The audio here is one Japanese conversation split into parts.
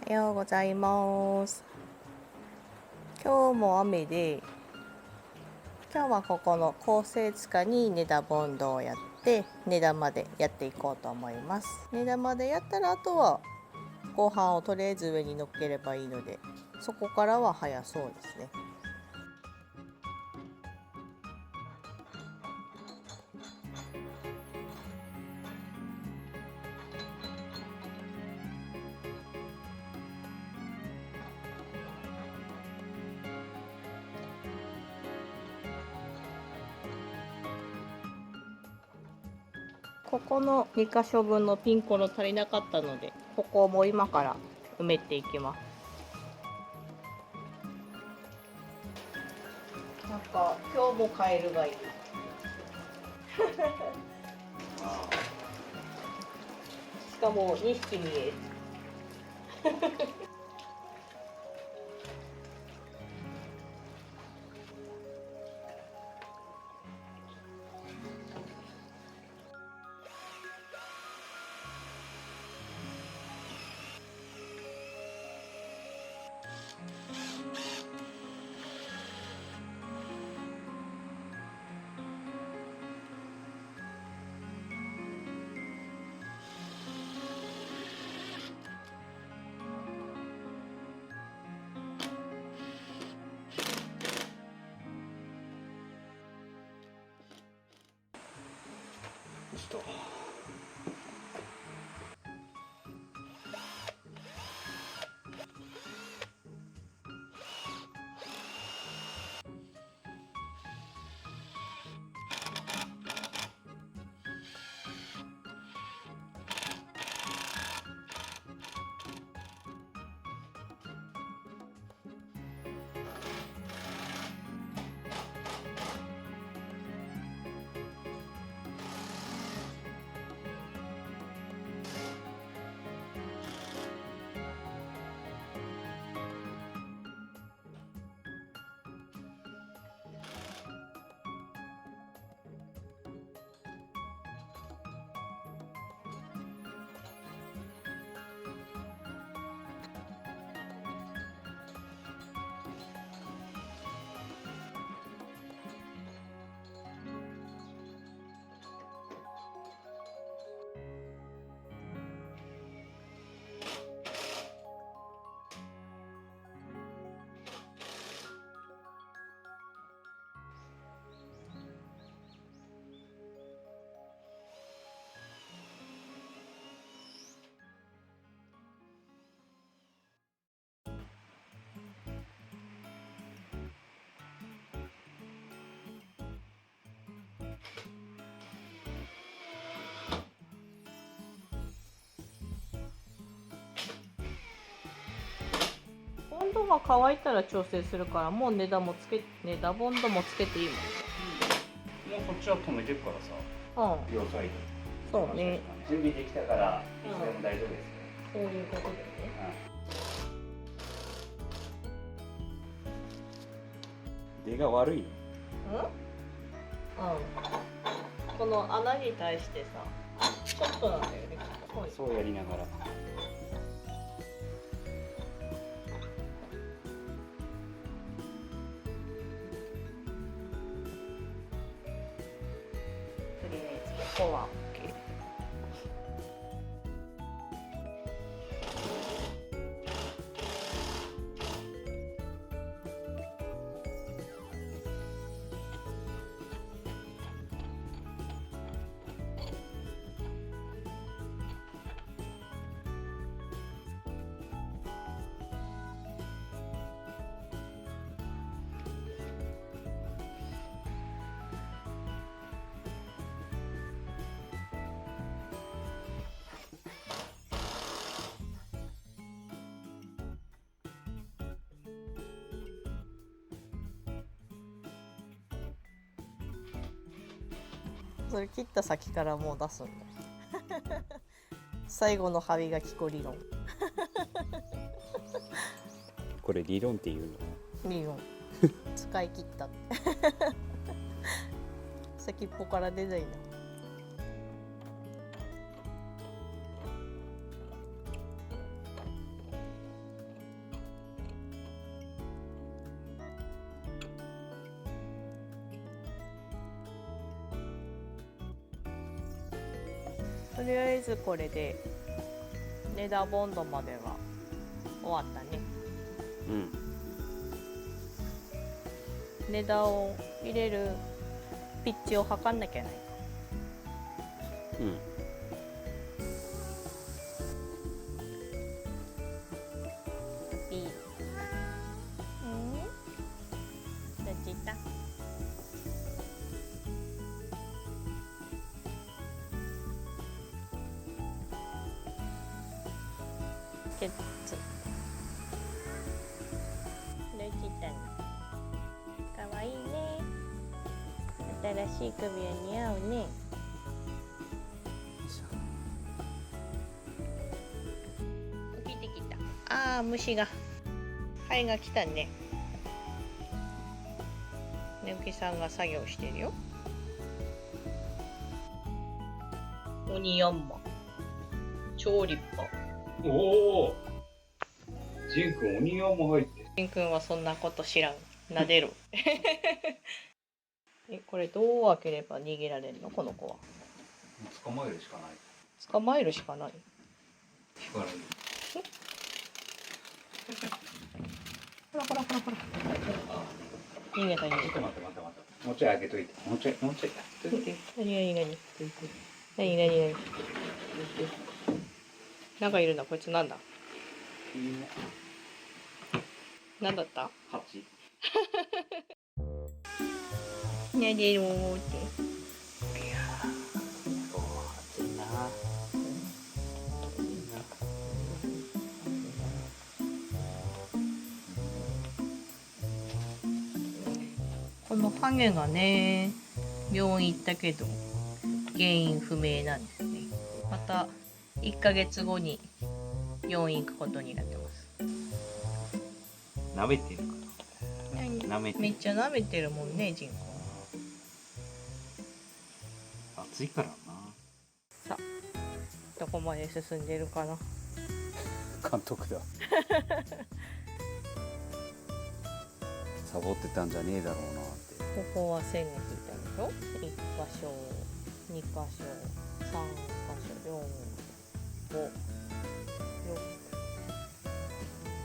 おはようございます。今日も雨で、今日はここの構成地下に根田ボンドをやって根田までやっていこうと思います。根田までやったらあとはご飯をとりあえず上に乗っければいいので、そこからは早そうですね。ここの2箇所分のピンコロ足りなかったので、ここも今から埋めていきます。なんか今日もカエルがいる。しかも2匹見える。温度が乾いたら調整するから、もう根田ボンドもつけていいもんね。もうこっちは止めてるからさ。うん。両サイそうね。準備できたからいつでも大丈夫ですよ。そういうことだよね。出が悪いの。この穴に対してさ、ちょっとなんだよね。そうやりながら。とりあえずここは OK。それ切った先からもう出すんだ。最後の歯磨き粉理論。これ理論っていうの。理論。使い切ったって。先っぽから出ないな。とりあえずこれでネダボンドまでは終わったね。うん。ネダを入れるピッチを測んなきゃない。うん。ピー。どっち行った？キュッツ。どっち行ったの？かわいいね。新しい首輪似合うね。起きてきた。ああ、虫が。ハエが来たね。ねうきさんが作業してるよ。鬼ヤンマ。超立派。おお。ジン君、鬼用も入って。ジンくんはそんなこと知らん。撫でる。これどう開ければ逃げられるの？この子は。捕まえるしかない。捕まえるしかない。引かれる。ほらほらほらほら。逃げた逃げた。ちょっと待って待って待って。もうちょい開けといて。もうちょい開けといて。何何何何何何なんかいるな。こいつなんだ？いいね。なんだった？ハチ。ねでるーって。いやー、そう暑いな。このハゲがね、病院行ったけど原因不明なんですね。また1ヶ月後に病院行くことになってます。舐めてるかな。舐めてる。めっちゃ舐めてるもんね、ジンコ。暑いからな。さあ、どこまで進んでるかな。監督だ。サボってたんじゃねえだろうなって。ここは線が引いたでしょ。1箇所、2箇所、3箇所、4、5、6、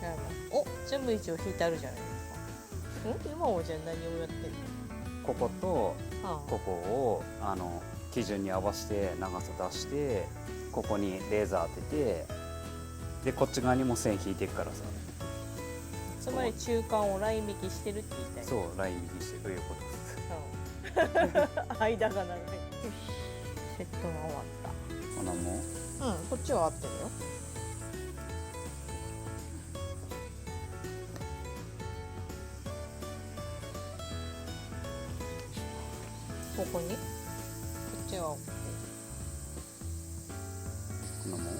7。お、全部一応引いてあるじゃないですか。今はじゃあ何をやってるの？こことあここを基準に合わせて長さ出して、ここにレーザー当てて、でこっち側にも線引いていくからさ。つまり中間をライン引きしてるって言いたい。そう、ライン引きしてるということです。間が長い。よし、セットが終わっほなもうた。こっちは合ってるよ。ここにこっちは OK。 ほなもう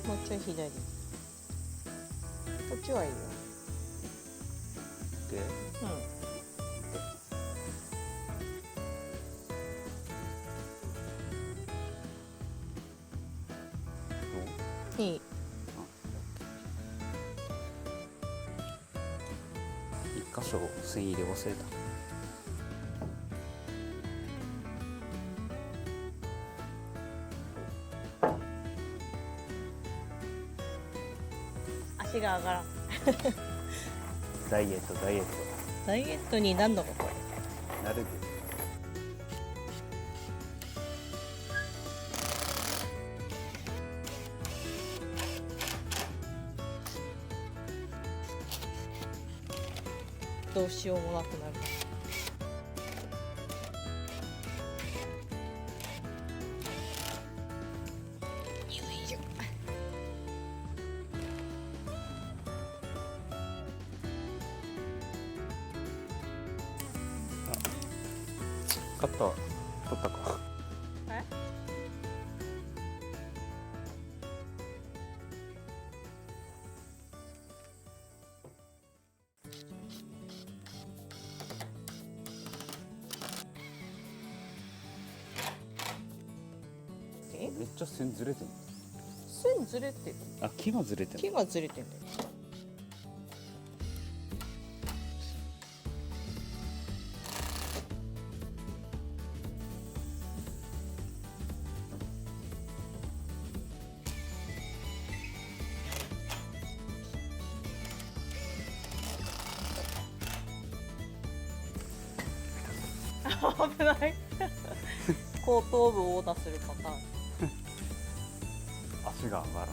もうちょい左。こっちはいいよ。で、どう？いい。一箇所線入れ忘れた。足が上がらん。ダイエットダイエット。ダイエットになんのかこれ。なるで。どうしようもなくなる。よいしょ。カッター取ったか。え？めっちゃ線ずれてる。線ずれてる。あ、木がずれてる。木がずれてんだよ。危ない後頭部をオーダーするパターン。足が上がらん。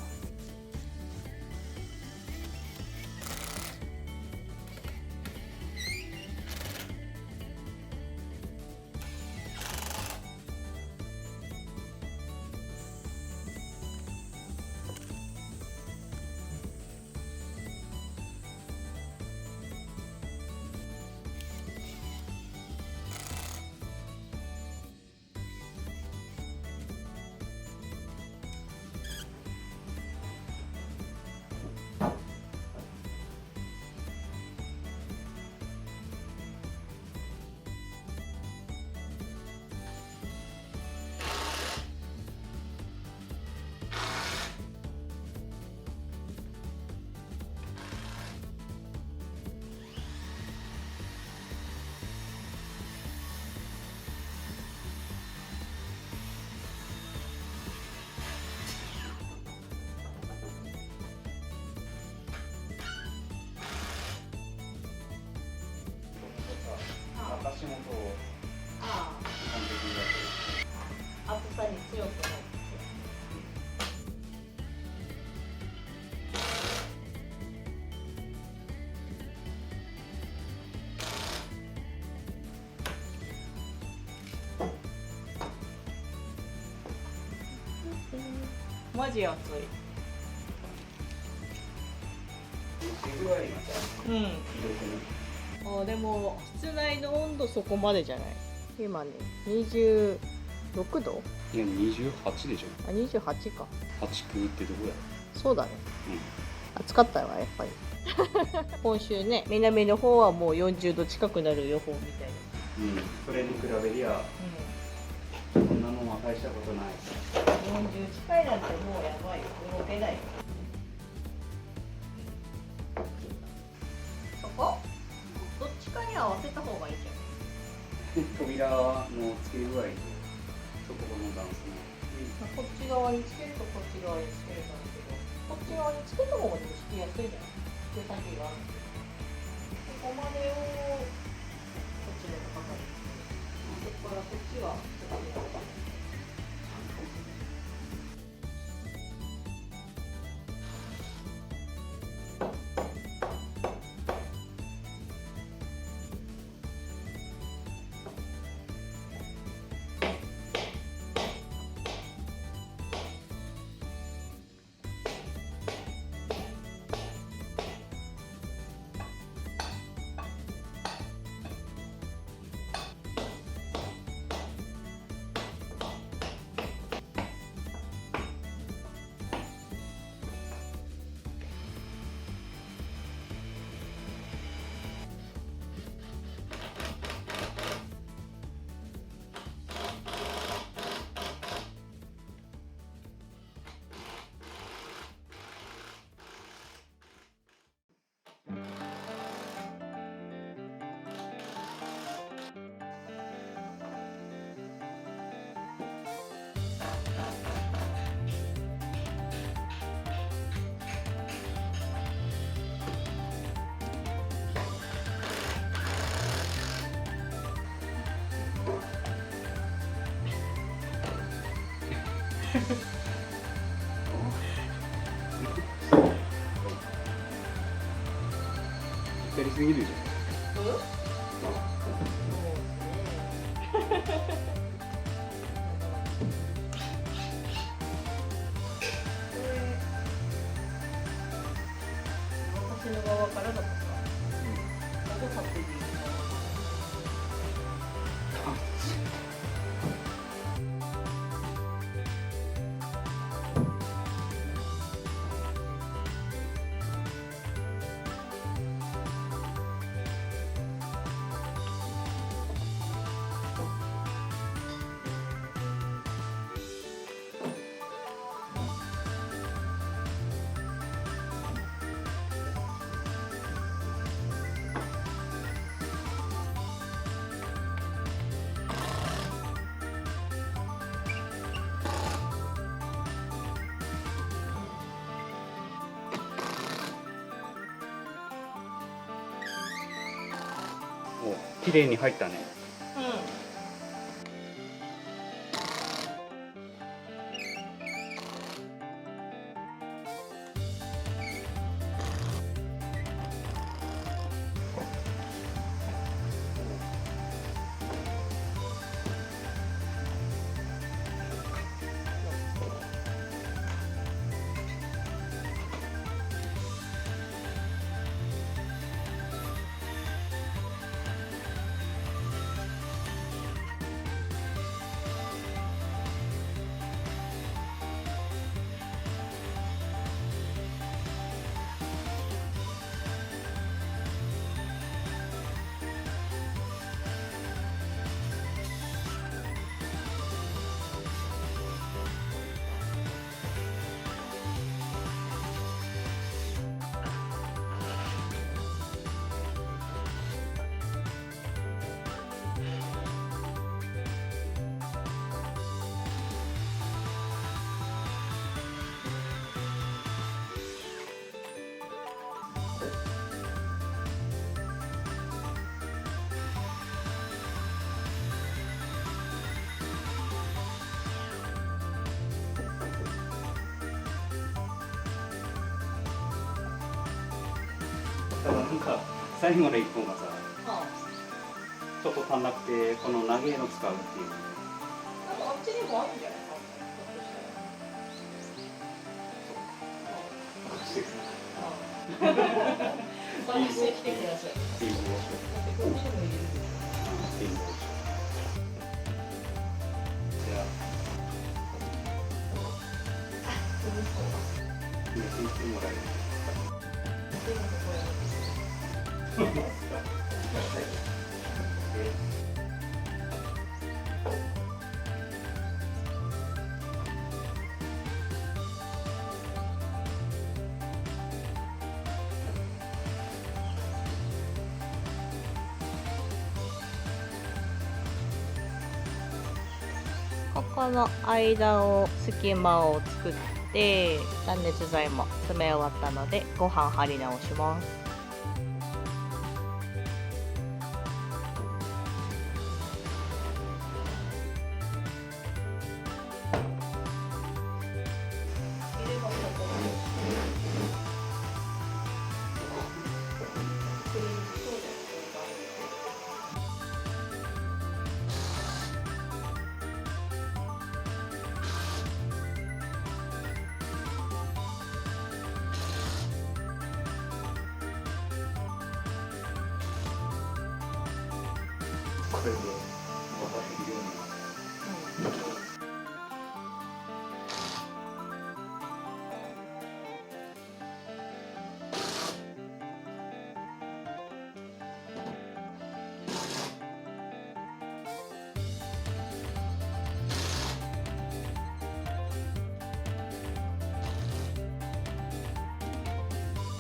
足元をあ完璧にやってる。あ、厚さに強くなって。マジ熱い。手具合がさ、うん。広くね。あ、でも室内の温度そこまでじゃない。今ね、26度？いや、28でしょ。あ、28か。8、9ってどこや。そうだね。う暑かったわやっぱり。今週ね、南の方はもう40度近くなる予報みたいな。ん。それに比べりゃ、こんなのは大したことない。40近いなんてもうやばいよ。動けないよ。そこ？どっちかに合わせた方がいいじゃん。扉の付け具合と、そこの段差の。こっち側につけるとこっち側につけるなんだけど、こっち側につけた方がでも敷きやすいじゃん。手先がある。ここまでをこっちの高さにつけて、そこからこっちはこっち側。やりすぎるじゃん。私の側からだとさ、どこ立っていいの？お、綺麗に入ったね。うん。なんか最後の一本がさあちょっと足んなくてこの長いの使うっていう。なんかあっちにもあるんじゃないか。探してきてください。貧乏症。こっちにも入れる。貧乏症。じゃあ入れていってもらえる。ここの間を隙間を作って断熱材も詰め終わったのでご飯張り直します。これで渡せるように。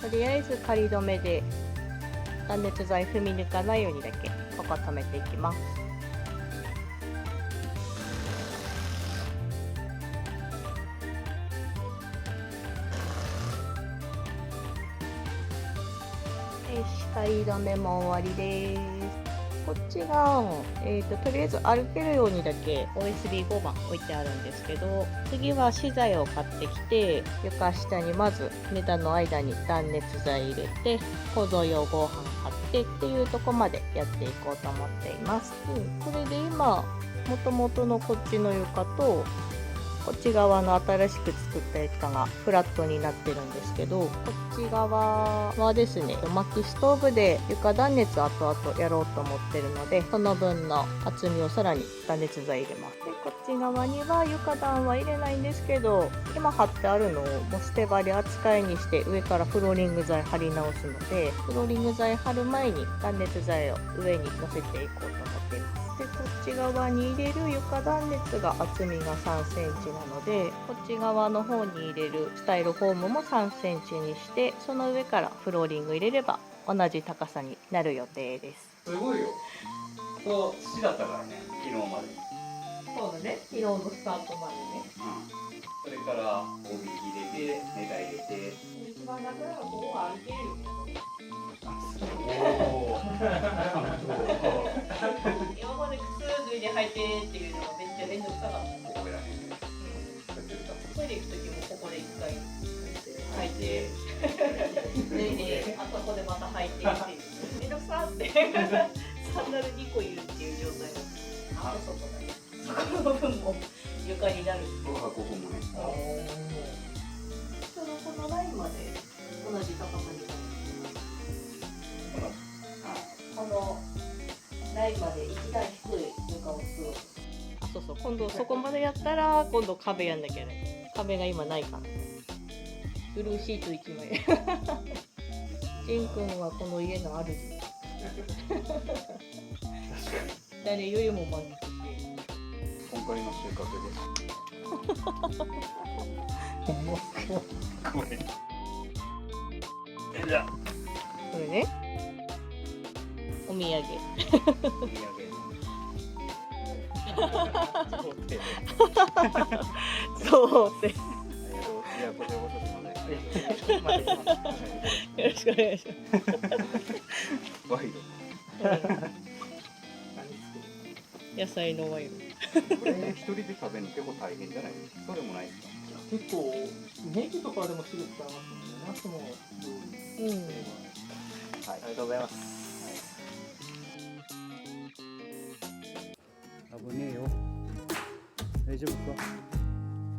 とりあえず仮止めで断熱材踏み抜かないようにだけここ止めていきます。仮止めも終わりです。こっちが、とりあえず歩けるようにだけ OSB5 番置いてあるんですけど、次は資材を買ってきて床下にまずネタの間に断熱材入れて構造用合板貼ってっていうとこまでやっていこうと思っています。これで今もともとのこっちの床とこっち側の新しく作った床がフラットになってるんですけど、こっち側はですね、薪ストーブで床断熱後々やろうと思ってるので、その分の厚みをさらに断熱材入れます。でこっち側には床暖は入れないんですけど、今貼ってあるのをもう捨て張り扱いにして上からフローリング材貼り直すので、フローリング材貼る前に断熱材を上に乗せていこうと思っています。でこっち側に入れる床断熱が厚みが3センチなので、こっち側の方に入れるスタイロフォームも3センチにして、その上からフローリング入れれば同じ高さになる予定です。すごいよ。こう土だったからね、昨日まで。そうだね、昨日のスタートまでね。それから帯入れてネタ入れて。一番楽なのはここが歩けるよね。今まで靴脱いで履いてっていうのがめっちゃ面倒くさかった。ここやね。トイレ行く時もここで一回履いて脱いで、あそこでまた履いてっていう面倒くさってサンダル2個いるっていう状態だった。あそこだね。そこの部分も床になる。僕はここもね。ちょうどこのラインまで同じ高さになる。このラインまで一段低い床を作ろう。あ、そうそう、今度そこまでやったら今度壁やんなきゃね。壁が今ないから。ブルーシート1枚。ジン君はこの家の主。誰よりも満足している。今回の収穫です。ごめん。じゃあこれね。お土産。お土産。そうって。いや、こちらこそすみません。よろしくお願いします。ワイ野菜のワイン。ド。これ一人で食べるの結構大変じゃないですか。それもないですか。結構ネギとかでもすぐ使いますもんね。ナスもうん。はい、ありがとうございます。危ねえよ。大丈夫か。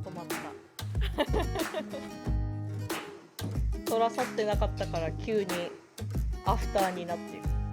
止まった。トラ去ってなかったから急にアフターになってる。